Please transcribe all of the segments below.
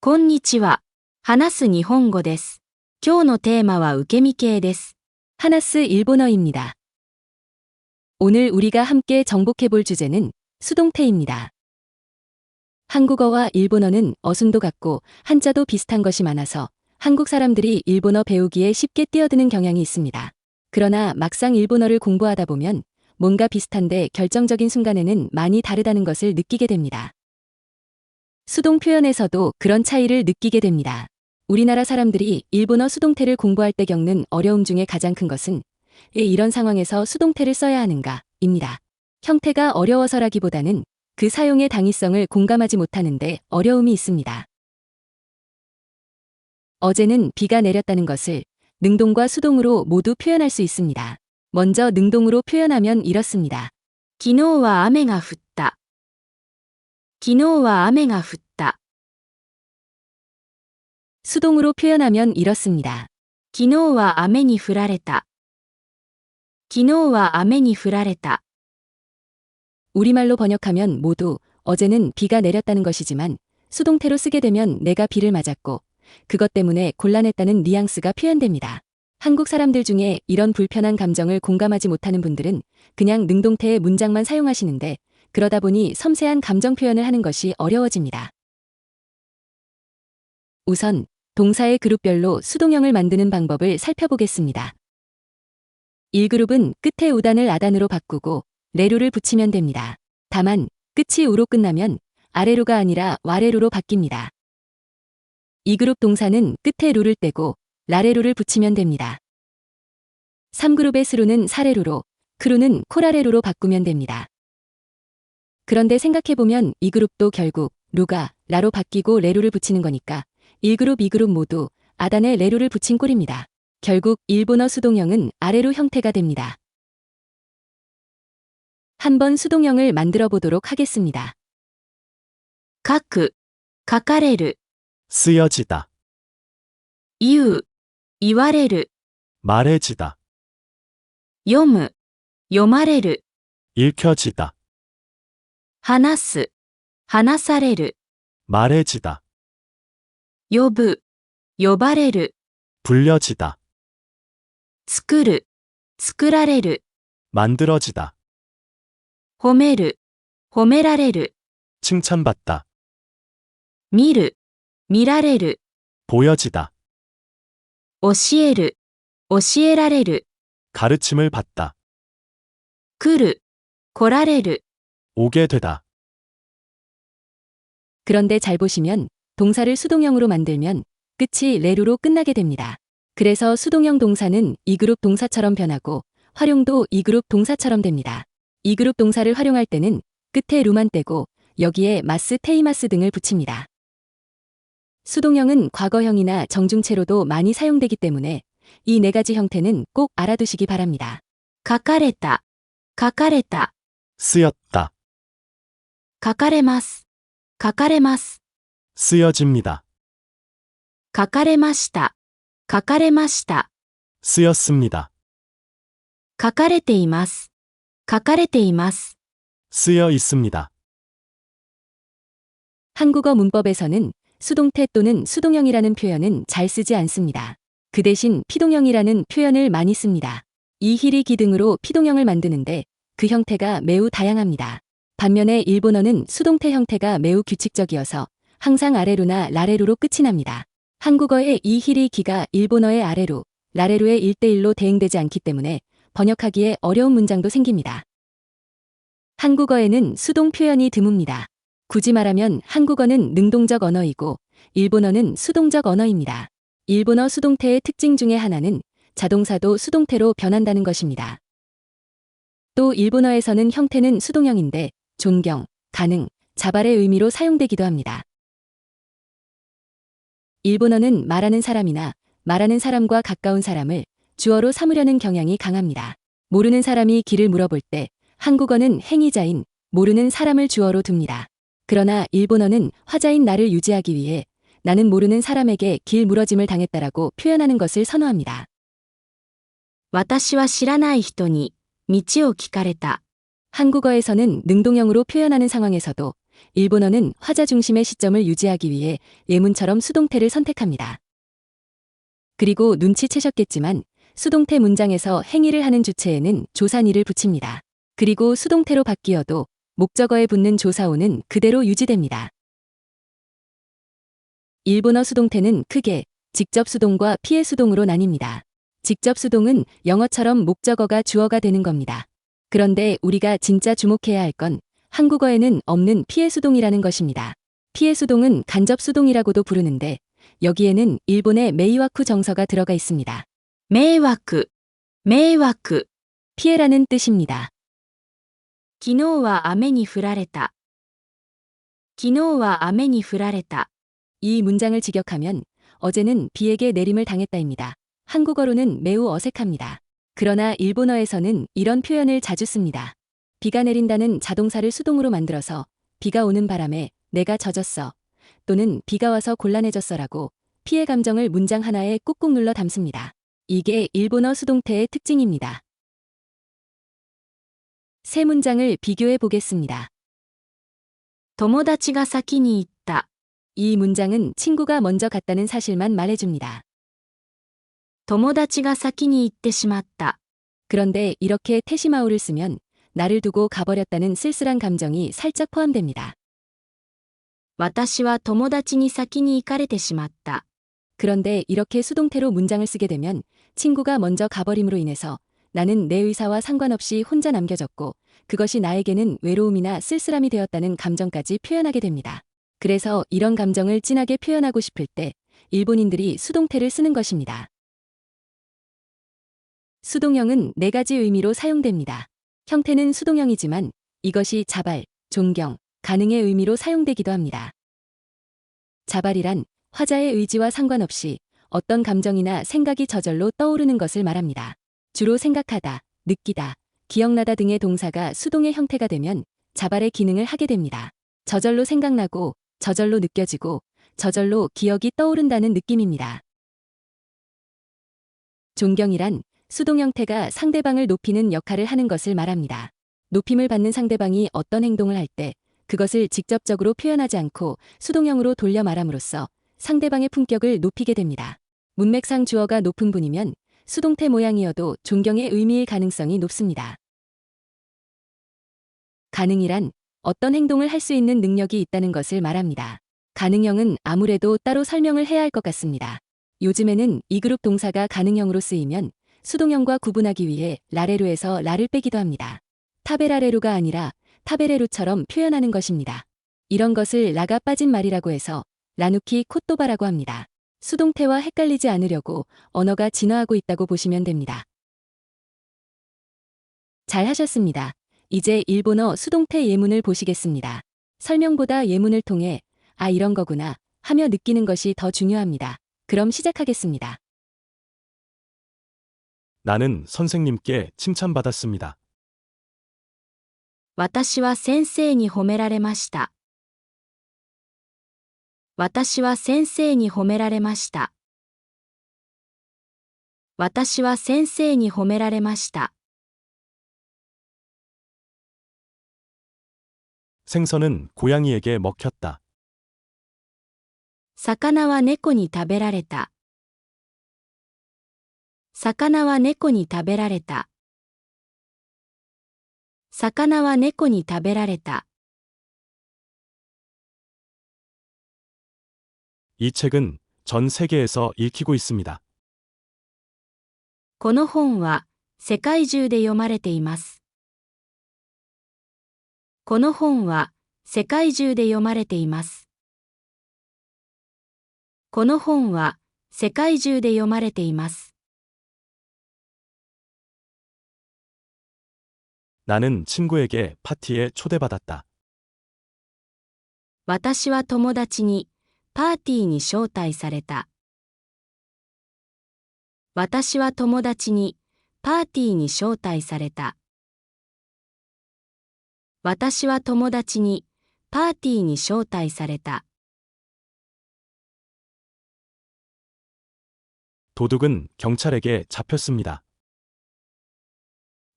こんにちは。話す日本語です。今日のテーマは受け身系です。하나스 일본어입니다. 오늘 우리가 함께 정복해볼 주제는 수동태입니다. 한국어와 일본어는 어순도 같고 한자도 비슷한 것이 많아서 한국 사람들이 일본어 배우기에 쉽게 뛰어드는 경향이 있습니다. 그러나 막상 일본어를 공부하다 보면 뭔가 비슷한데 결정적인 순간에는 많이 다르다는 것을 느끼게 됩니다. 수동 표현에서도 그런 차이를 느끼게 됩니다. 우리나라 사람들이 일본어 수동태를 공부할 때 겪는 어려움 중에 가장 큰 것은 왜 이런 상황에서 수동태를 써야 하는가 입니다. 형태가 어려워서라기보다는 그 사용의 당위성을 공감하지 못하는데 어려움이 있습니다. 어제는 비가 내렸다는 것을 능동과 수동으로 모두 표현할 수 있습니다. 먼저 능동으로 표현하면 이렇습니다. 昨日は雨が降った。昨日は雨が降った。 수동으로 표현하면 이렇습니다. 昨日は雨に降られた。昨日は雨に降られた。 우리말로 번역하면 모두 어제는 비가 내렸다는 것이지만 수동태로 쓰게 되면 내가 비를 맞았고 그것 때문에 곤란했다는 뉘앙스가 표현됩니다. 한국 사람들 중에 이런 불편한 감정을 공감하지 못하는 분들은 그냥 능동태의 문장만 사용하시는데 그러다 보니 섬세한 감정 표현을 하는 것이 어려워집니다. 우선 동사의 그룹별로 수동형을 만드는 방법을 살펴보겠습니다. 1그룹은 끝에 우단을 아단으로 바꾸고 레루를 붙이면 됩니다. 다만 끝이 우로 끝나면 아래루가 아니라 와레루로 바뀝니다. 2그룹 동사는 끝에 루를 떼고 라레루를 붙이면 됩니다. 3그룹의 스루는 사레루로, 크루는 코라레루로 바꾸면 됩니다. 그런데 생각해보면 2그룹도 결국 루가 라로 바뀌고 레루를 붙이는 거니까 1그룹, 2그룹 모두 아단에 레루를 붙인 꼴입니다. 결국 일본어 수동형은 아래루 형태가 됩니다. 한번 수동형을 만들어 보도록 하겠습니다. 書く、書かれる。 쓰여지다, 言う、言われる。 말해지다, 読む、読まれる。 읽혀지다, 話す、話される。 말해지다, 呼ぶ、呼ばれる。 불려지다, 作る、作られる。 만들어지다, 褒める、褒められる。 칭찬받다, 見る、見られる。 보여지다, 教える、教えられる。 가르침을 받다, 来る、来られる。 오게 되다. 그런데 잘 보시면 동사를 수동형으로 만들면 끝이 레루로 끝나게 됩니다. 그래서 수동형 동사는 2그룹 동사처럼 변하고 활용도 2그룹 동사처럼 됩니다. 2그룹 동사를 활용할 때는 끝에 루만 떼고 여기에 마스, 테이마스 등을 붙입니다. 수동형은 과거형이나 정중체로도 많이 사용되기 때문에 이 네 가지 형태는 꼭 알아두시기 바랍니다. 書かれた、書かれた。 쓰였다, 書かれます、書かれます。 쓰여집니다, 書かれました、書かれました。 쓰였습니다, 書かれています、書かれています。 쓰여 있습니다. 한국어 문법에서는 수동태 또는 수동형이라는 표현은 잘 쓰지 않습니다. 그 대신 피동형이라는 표현을 많이 씁니다. 이히리 기등으로 피동형을 만드는데 그 형태가 매우 다양합니다. 반면에 일본어는 수동태 형태가 매우 규칙적이어서 항상 아래루나 라레루로 끝이 납니다. 한국어의 이히리 기가 일본어의 아래루, 라레루의 1대1로 대응되지 않기 때문에 번역하기에 어려운 문장도 생깁니다. 한국어에는 수동 표현이 드뭅니다. 굳이 말하면 한국어는 능동적 언어이고 일본어는 수동적 언어입니다. 일본어 수동태의 특징 중에 하나는 자동사도 수동태로 변한다는 것입니다. 또 일본어에서는 형태는 수동형인데 존경, 가능, 자발의 의미로 사용되기도 합니다. 일본어는 말하는 사람이나 말하는 사람과 가까운 사람을 주어로 삼으려는 경향이 강합니다. 모르는 사람이 길을 물어볼 때 한국어는 행위자인 모르는 사람을 주어로 둡니다. 그러나 일본어는 화자인 나를 유지하기 위해 나는 모르는 사람에게 길 물어짐을 당했다라고 표현하는 것을 선호합니다. 私は知らない人に道を聞かれた。 한국어에서는 능동형으로 표현하는 상황에서도 일본어는 화자 중심의 시점을 유지하기 위해 예문처럼 수동태를 선택합니다. 그리고 눈치채셨겠지만 수동태 문장에서 행위를 하는 주체에는 조사니를 붙입니다. 그리고 수동태로 바뀌어도 목적어에 붙는 조사오는 그대로 유지됩니다. 일본어 수동태는 크게 직접 수동과 피해 수동으로 나뉩니다. 직접 수동은 영어처럼 목적어가 주어가 되는 겁니다. 그런데 우리가 진짜 주목해야 할 건 한국어에는 없는 피해 수동이라는 것입니다. 피해 수동은 간접 수동이라고도 부르는데 여기에는 일본의 메이와쿠 정서가 들어가 있습니다. 迷惑、迷惑。 피해라는 뜻입니다. 昨日は雨に降られた。昨日は雨に降られた。 이 문장을 직역하면 어제는 비에게 내림을 당했다입니다. 한국어로는 매우 어색합니다. 그러나 일본어에서는 이런 표현을 자주 씁니다. 비가 내린다는 자동사를 수동으로 만들어서 비가 오는 바람에 내가 젖었어 또는 비가 와서 곤란해졌어라고 피해 감정을 문장 하나에 꾹꾹 눌러 담습니다. 이게 일본어 수동태의 특징입니다. 세 문장을 비교해 보겠습니다. 友達が先に行った。 이 문장은 친구가 먼저 갔다는 사실만 말해줍니다. 友達が先に行ってしまった。 그런데 이렇게 테시마오를 쓰면 나를 두고 가버렸다는 쓸쓸한 감정이 살짝 포함됩니다. 私は友達に先に行かれてしまった。 그런데 이렇게 수동태로 문장을 쓰게 되면 친구가 먼저 가버림으로 인해서 나는 내 의사와 상관없이 혼자 남겨졌고 그것이 나에게는 외로움이나 쓸쓸함이 되었다는 감정까지 표현하게 됩니다. 그래서 이런 감정을 진하게 표현하고 싶을 때 일본인들이 수동태를 쓰는 것입니다. 수동형은 4가지 의미로 사용됩니다. 형태는 수동형이지만 이것이 자발, 존경, 가능의 의미로 사용되기도 합니다. 자발이란 화자의 의지와 상관없이 어떤 감정이나 생각이 저절로 떠오르는 것을 말합니다. 주로 생각하다, 느끼다, 기억나다 등의 동사가 수동의 형태가 되면 자발의 기능을 하게 됩니다. 저절로 생각나고, 저절로 느껴지고, 저절로 기억이 떠오른다는 느낌입니다. 존경이란 수동 형태가 상대방을 높이는 역할을 하는 것을 말합니다. 높임을 받는 상대방이 어떤 행동을 할 때 그것을 직접적으로 표현하지 않고 수동형으로 돌려 말함으로써 상대방의 품격을 높이게 됩니다. 문맥상 주어가 높은 분이면 수동태 모양이어도 존경의 의미일 가능성이 높습니다. 가능이란 어떤 행동을 할 수 있는 능력이 있다는 것을 말합니다. 가능형은 아무래도 따로 설명을 해야 할 것 같습니다. 요즘에는 이그룹 동사가 가능형으로 쓰이면 수동형과 구분하기 위해 라레루에서 라를 빼기도 합니다. 타베라레루가 아니라 타베레루처럼 표현하는 것입니다. 이런 것을 라가 빠진 말이라고 해서 라누키 코토바라고 합니다. 수동태와 헷갈리지 않으려고 언어가 진화하고 있다고 보시면 됩니다. 잘 하셨습니다. 이제 일본어 수동태 예문을 보시겠습니다. 설명보다 예문을 통해 아 이런 거구나 하며 느끼는 것이 더 중요합니다. 그럼 시작하겠습니다. 나는 선생님께 칭찬받았습니다. 私は先生に褒められました。私は先生に褒められました。私は先生に褒められました。 생선은 고양이에게 먹혔다. 魚は猫に食べられた。魚は猫に食べられた。魚は猫に食べられた。 이 책은 전 세계에서 읽히고 있습니다. この本は世界中で読まれています。この本は世界中で読まれています。この本は世界中で読まれています。 나는 친구에게 파티에 초대받았다. 私は友達にパーティーに招待された。私は友達にパーティーに招待された。私は友達にパーティーに招待された。 도둑은 경찰에게 잡혔습니다.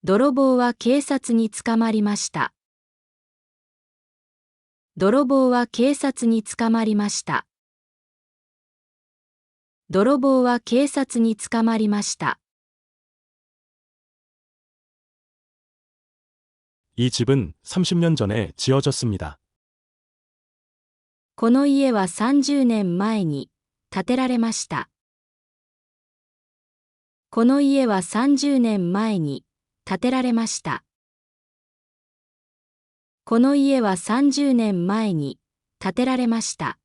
泥棒は警察に捕まりました。泥棒は警察に捕まりました。泥棒は警察に捕まりました。 이 집은 30년 전에 지어졌습니다. この家は30年前に建てられました。この家は30年前に建てられました。この家は30年前に建てられました。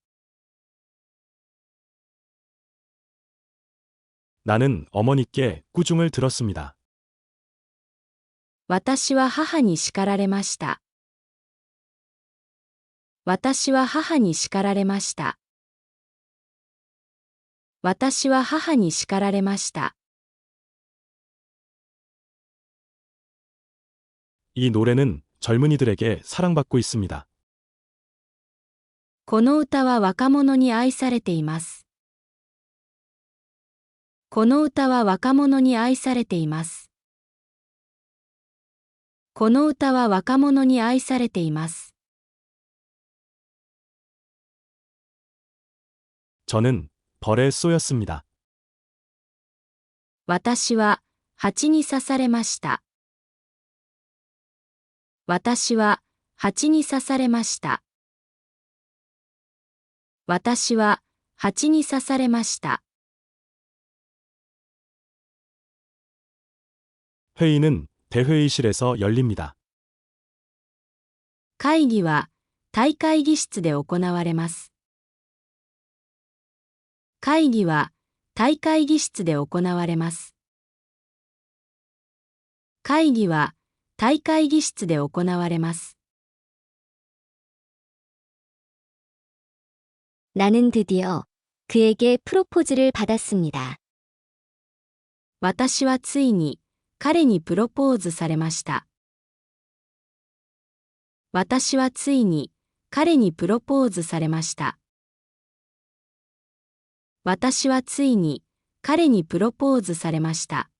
나는 어머니께 꾸중을 들었습니다. 私は母に叱られました。私は母に叱られました。私は母に叱られました。 이 노래는 젊은이들에게 사랑받고 있습니다. この歌は若者に愛されています。この歌は若者に愛されています。この歌は若者に愛されています。 저는 벌에 쏘였습니다. 私は蜂に刺されました。私は蜂に刺されました。私は蜂に刺されました。 회의는 대회의실에서 열립니다. 会議は大会議室で行われます。会議は大会議室で行われます。会議は大会議室で行われます。 나는 드디어 그에게 프로포즈를 받았습니다. 私はついに彼にプロポーズされました。私はついに彼にプロポーズされました。私はついに彼にプロポーズされました。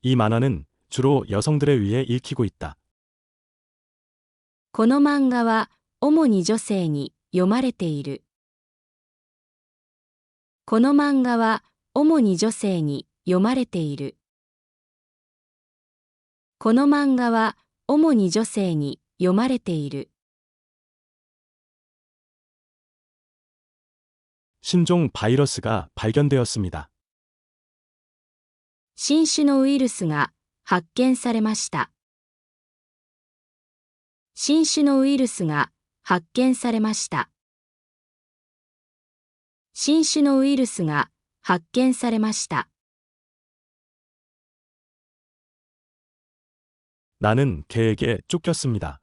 이 만화는 주로 여성들에 의해 읽히고 있다. この漫画は主に女性に読まれている。この漫画は主に女性に読まれている。この漫画は主に女性に読まれている。 신종 바이러스가 발견되었습니다. 新種のウイルスが発見されました。新種のウイルスが発見されました。新種のウイルスが発見されました。 나는 개에게 쫓겼습니다.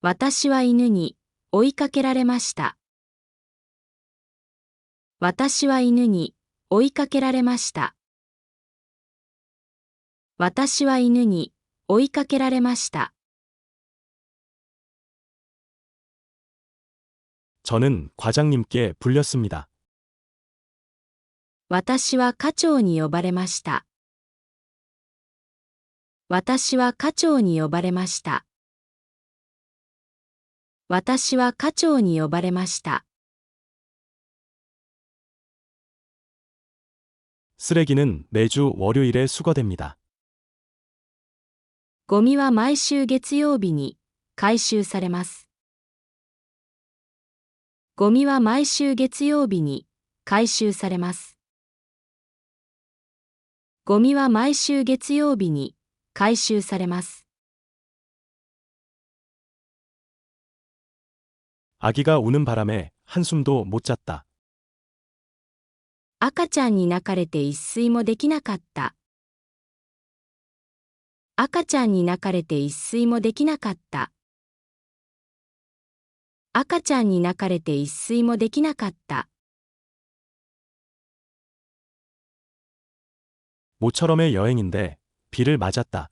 私は犬に追いかけられました。私は犬に追いかけられました。私は犬に追いかけられました。 저는 과장님께 불렸습니다. 私は課長に呼ばれました。私は課長に呼ばれました。私は課長に呼ばれました。 쓰레기는 매주 월요일에 수거됩니다. ゴミは毎週月曜日に回収されます。ゴミは毎週月曜日に回収されます。ゴミは毎週月曜日に回収されます。 아기가 우는 바람에 한숨도 못 잤다. 赤ちゃんに泣かれて一睡もできなかった。赤ちゃんに泣かれて一睡もできなかった。赤ちゃんに泣かれて一睡もできなかった。 모처럼의 여행인데 비를 맞았다.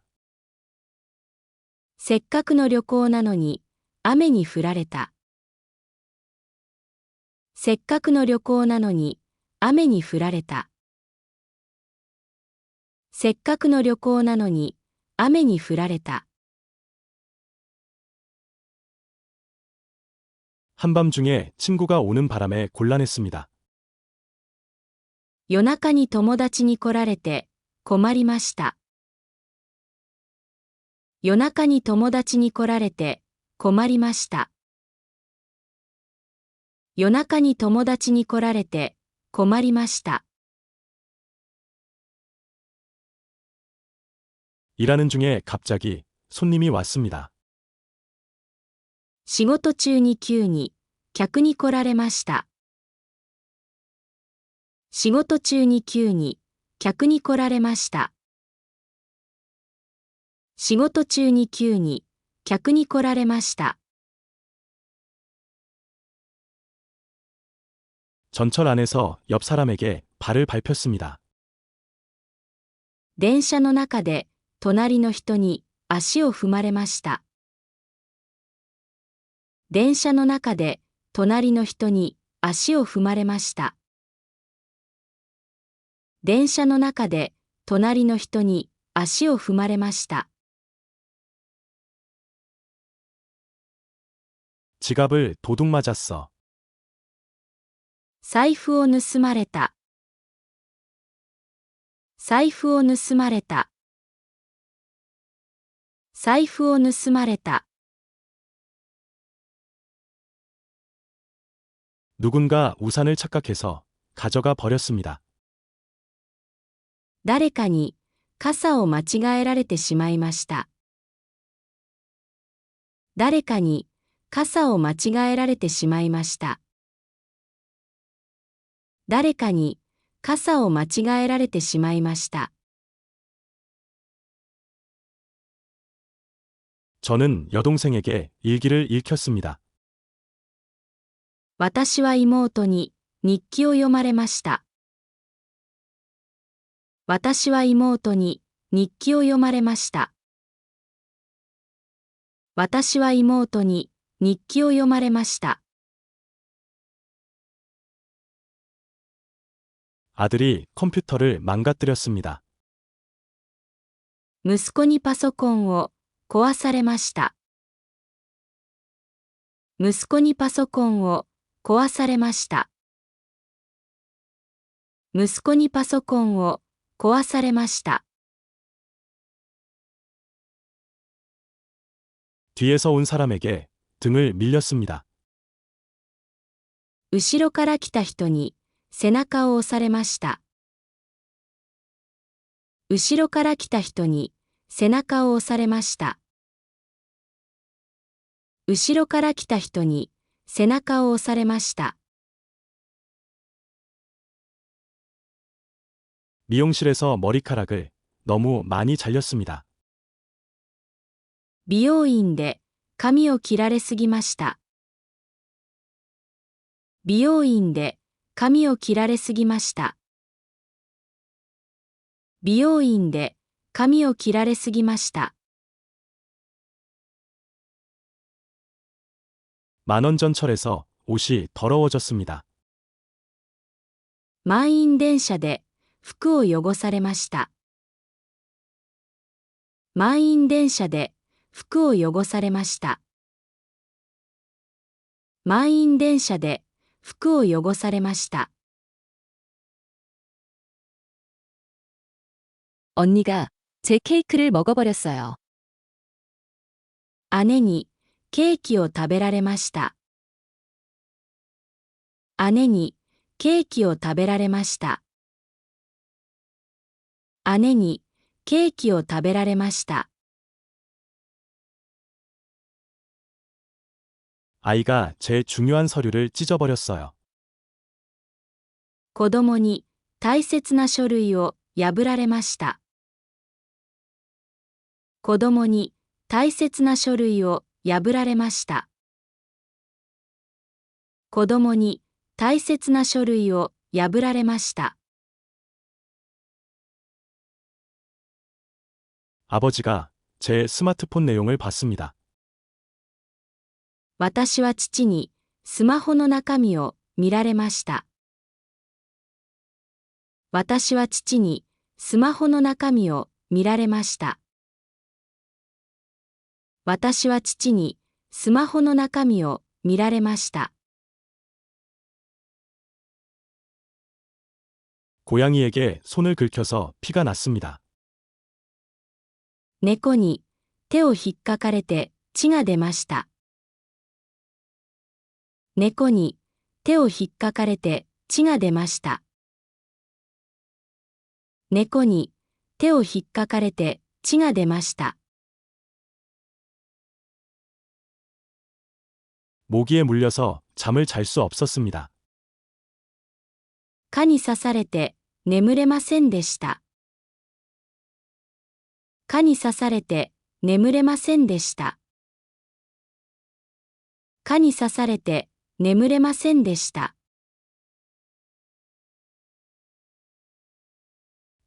せっかくの旅行なのに雨に降られた。せっかくの旅行なのに雨に降られた。せっかくの旅行なのに雨に降られた。 한밤중에 친구가 오는 바람에 곤란했습니다. 夜中に友達に来られて困りました。夜中に友達に来られて困りました。夜中に友達に来られて困りました。 일하는 중에 갑자기 손님이 왔습니다. 仕事中に急に客に来られました。仕事中に急に客に来られました。仕事中に急に客に来られました。 전철 안에서 옆 사람에게 발을 밟혔습니다. 電車の中で隣の人に足を踏まれました。電車の中で隣の人に足を踏まれました。電車の中で隣の人に足を踏まれました。 지갑을 도둑 맞았어. 財布を盗まれた。財布を盗まれた。財布を盗まれた。 누군가 우산을 착각해서 가져가 버렸습니다. 誰かに傘を間違えられてしまいました。誰かに傘を間違えられてしまいました。誰かに傘を間違えられてしまいました。 저는 여동생에게 일기를 읽혔습니다. 私は妹に日記を読まれました。私は妹に日記を読まれました。私は妹に日記を読まれました。 아들이 컴퓨터를 망가뜨렸습니다. 息子にパソコンを壊されました。息子にパソコンを壊されました。息子にパソコンを壊されました。 뒤에서 온 사람에게 등을 밀렸습니다. 後ろから来た人に背中を押されました。後ろから来た人に背中を押されました。後ろから来た人に背中を押されました。 미용실에서 머리카락을 너무 많이 잘렸습니다. 美容院で髪を切られすぎました。美容院で髪を切られすぎました。美容院で髪を切られすぎました。 만원 전철에서 옷이 더러워졌습니다. 満員電車で服を汚されました。満員電車で服を汚されました。満員電車で服を汚されました。 언니가 제 케이크를 먹어버렸어요. 姉にケーキを食べられました。姉にケーキを食べられました。姉にケーキを食べられました。 아이가 제 중요한 서류를 찢어버렸어요. 子供に大切な書類を破られました。子供に大切な書類を破られました。子供に大切な書類を破られました。 아버지가 제 스마트폰 내용을 봤습니다. 私は父にスマホの中身を見られました。私は父にスマホの中身を見られました。私は父にスマホの中身を見られました。 고양이에게 손을 긁혀서 피가 났습니다. 猫に手を引っかかれて血が出ました。猫に手を引っかかれて血が出ました。猫に手を引っかかれて血が出ました。 모기에 물려서 잠을 잘 수 없었습니다. 蚊に刺されて眠れませんでした。蚊に刺されて眠れませんでした。蚊に刺されて眠れませんでした。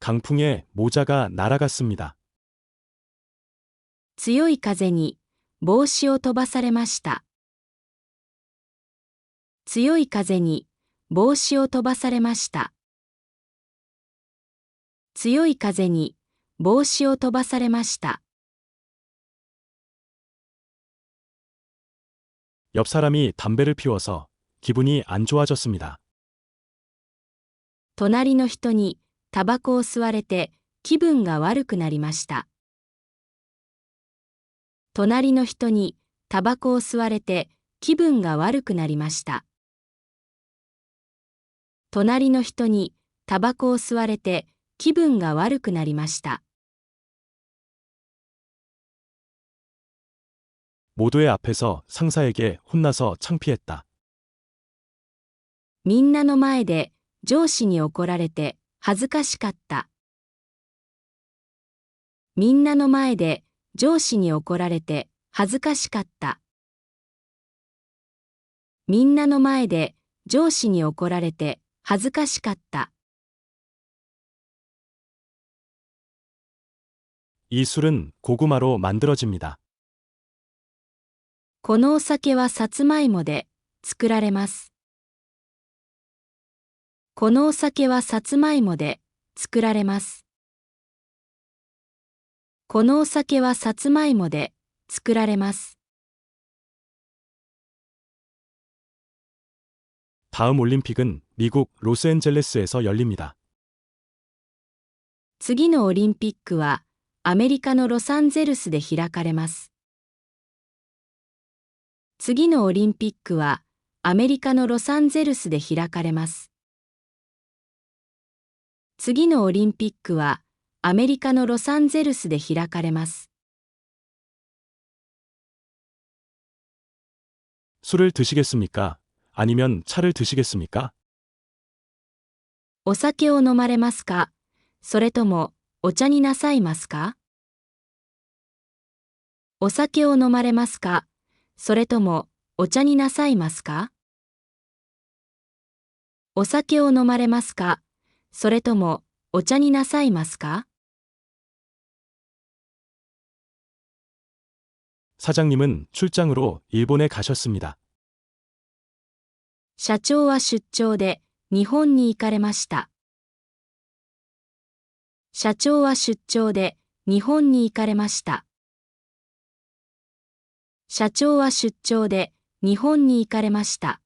강풍에 모자가 날아갔습니다. 強い風に帽子を飛ばされました。強い風に帽子を飛ばされました。強い風に帽子を飛ばされました。 옆 사람이 담배를 피워서 기분이 안 좋아졌습니다. 隣の人にタバコを吸われて気分が悪くなりました。隣の人にタバコを吸われて気分が悪くなりました。隣の人にタバコを吸われて気分が悪くなりました。 모두의 앞에서 상사에게 혼나서 창피했다. みんなの前で上司に怒られて恥ずかしかった。みんなの前で上司に怒られて恥ずかしかった。みんなの前で上司に怒られて恥ずかしかった。 이 술은 고구마로 만들어집니다. このお酒はさつまいもで作られます。このお酒はさつまいもで作られます。このお酒はさつまいもで作られます。 다음 올림픽은 미국 로스앤젤레스에서 열립니다. 次のオリンピックはアメリカのロサンゼルスで開かれます。次のオリンピックはアメリカのロサンゼルスで開かれます。次のオリンピックはアメリカのロサンゼルスで開かれます。 술을 드시겠습니까? 아니면 차를 드시겠습니까? お酒を飲まれますか？それともお茶になさいますか？お酒を飲まれますか？それともお茶になさいますか？お酒を飲まれますか？それともお茶になさいますか？ 사장님은 출장으로 일본에 가셨습니다. 社長は出張で日本に行かれました。社長は出張で日本に行かれました。社長は出張で日本に行かれました。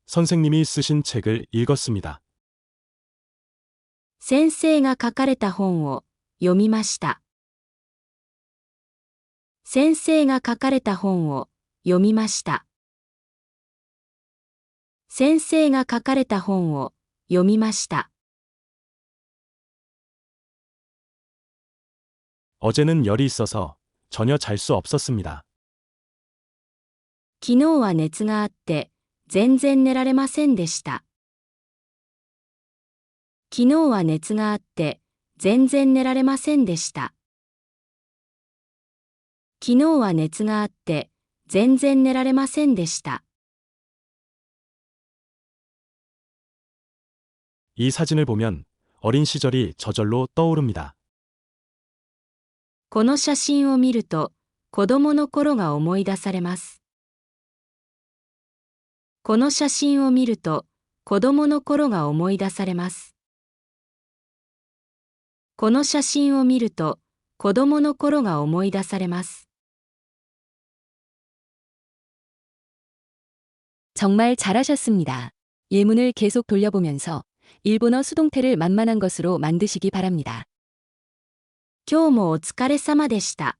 선생님이 쓰신 책을 읽었습니다. 先生が書かれた本を読みました。先生が書かれた本を読みました。先生が書かれた本を読みました。 어제는 열이 있어서 전혀 잘 수 없었습니다. 昨日は熱があって全然寝られませんでした。昨日は熱があって全然寝られませんでした。昨日は熱があって全然寝られませんでした。 이 사진을 보면 어린 시절이 저절로 떠오릅니다. この写真を見ると子供の頃が思い出されます。この写真を見ると子供の頃が思い出されます。この写真を見ると、子供の頃が思い出されます。 정말 잘하셨습니다. 예문을 계속 돌려보면서 일본어 수동태를 만만한 것으로 만드시기 바랍니다. 今日もお疲れ様でした。